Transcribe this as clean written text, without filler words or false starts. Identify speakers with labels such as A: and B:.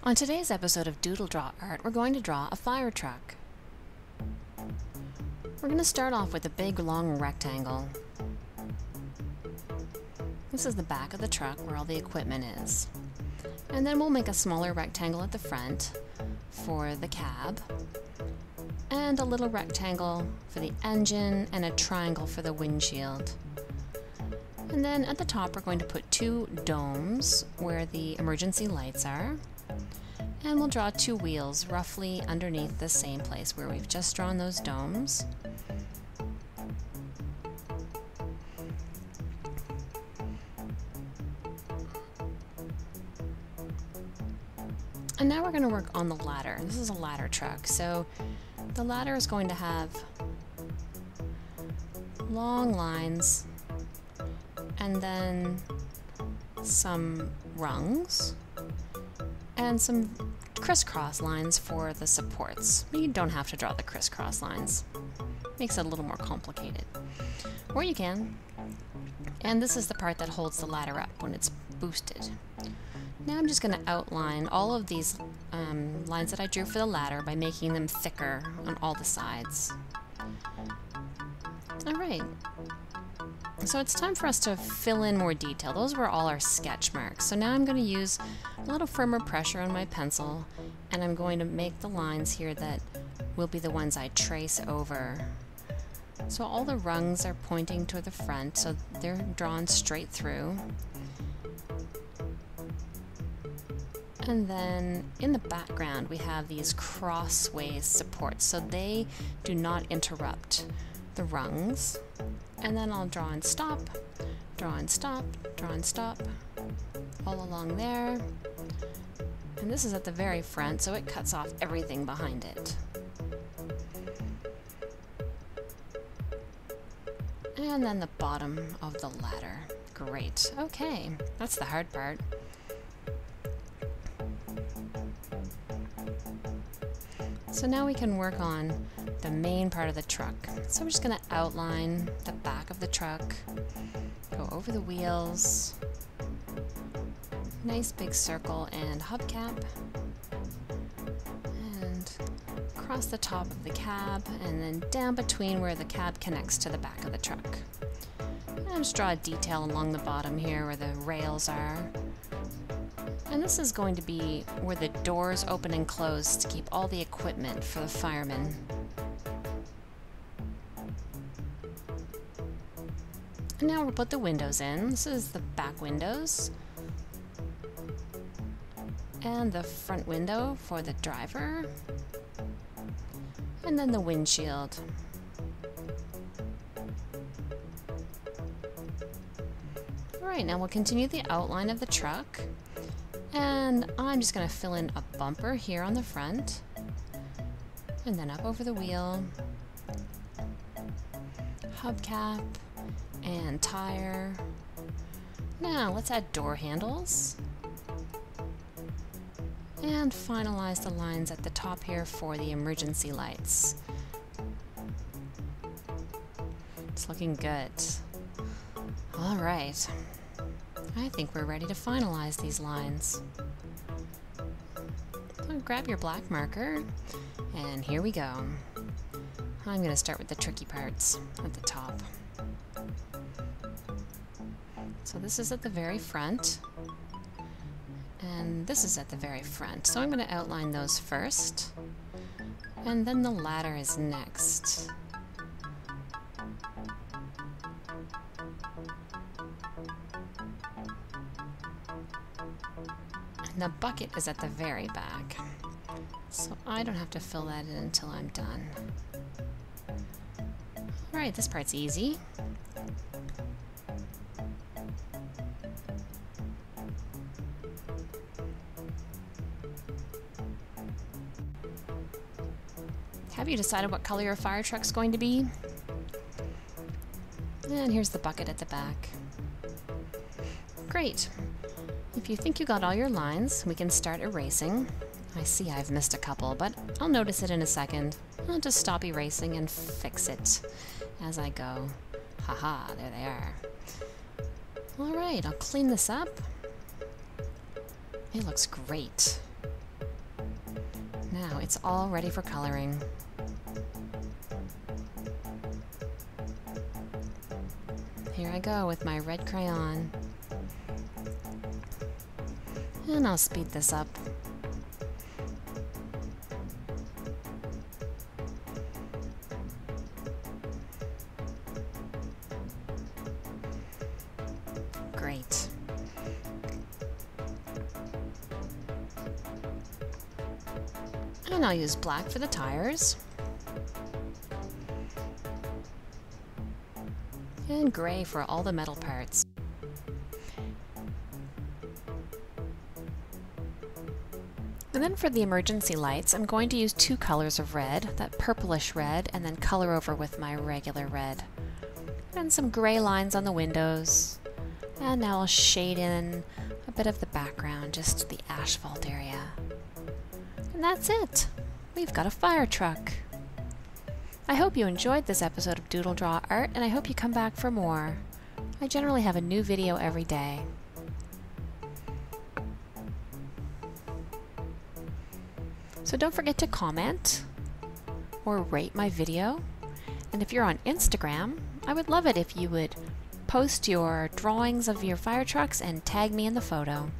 A: On today's episode of Doodle Draw Art, we're going to draw a fire truck. We're going to start off with a big long rectangle. This is the back of the truck where all the equipment is. And then we'll make a smaller rectangle at the front for the cab, and a little rectangle for the engine, and a triangle for the windshield. And then at the top we're going to put two domes where the emergency lights are. And we'll draw two wheels roughly underneath the same place where we've just drawn those domes. And now we're going to work on the ladder. This is a ladder truck, so the ladder is going to have long lines and then some rungs and some crisscross lines for the supports. You don't have to draw the crisscross lines. Makes it a little more complicated. Or you can. And this is the part that holds the ladder up when it's boosted. Now I'm just going to outline all of these lines that I drew for the ladder by making them thicker on all the sides. Alright. So it's time for us to fill in more detail. Those were all our sketch marks. So now I'm going to use a little firmer pressure on my pencil, and I'm going to make the lines here that will be the ones I trace over. So all the rungs are pointing to the front, so they're drawn straight through. And then in the background we have these crossways supports, so they do not interrupt the rungs. And then I'll draw and stop, draw and stop, draw and stop, all along there. And this is at the very front, so it cuts off everything behind it. And then the bottom of the ladder. Great. Okay, that's the hard part. So now we can work on the main part of the truck. So we're just going to outline the back of the truck, go over the wheels, nice big circle and hubcap, and across the top of the cab, and then down between where the cab connects to the back of the truck. And just draw a detail along the bottom here where the rails are. And this is going to be where the doors open and close to keep all the equipment for the firemen. And now we'll put the windows in. This is the back windows. And the front window for the driver. And then the windshield. Alright, now we'll continue the outline of the truck. And I'm just going to fill in a bumper here on the front, and then up over the wheel, hubcap, and tire. Now let's add door handles, and finalize the lines at the top here for the emergency lights. It's looking good. Alright. I think we're ready to finalize these lines. So grab your black marker, and here we go. I'm going to start with the tricky parts at the top. So this is at the very front, and this is at the very front. So I'm going to outline those first, and then the ladder is next. And the bucket is at the very back, so I don't have to fill that in until I'm done. Alright, this part's easy. Have you decided what color your fire truck's going to be? And here's the bucket at the back. Great! If you think you got all your lines, we can start erasing. I see I've missed a couple, but I'll notice it in a second. I'll just stop erasing and fix it as I go. Haha, there they are. Alright, I'll clean this up. It looks great. Now it's all ready for coloring. Here I go with my red crayon. And I'll speed this up. Great. And I'll use black for the tires. And gray for all the metal parts. And then for the emergency lights, I'm going to use 2 colors of red, that purplish red, and then color over with my regular red. And some gray lines on the windows. And now I'll shade in a bit of the background, just the asphalt area. And that's it! We've got a fire truck! I hope you enjoyed this episode of Doodle Draw Art, and I hope you come back for more. I generally have a new video every day. So don't forget to comment or rate my video. And if you're on Instagram, I would love it if you would post your drawings of your fire trucks and tag me in the photo.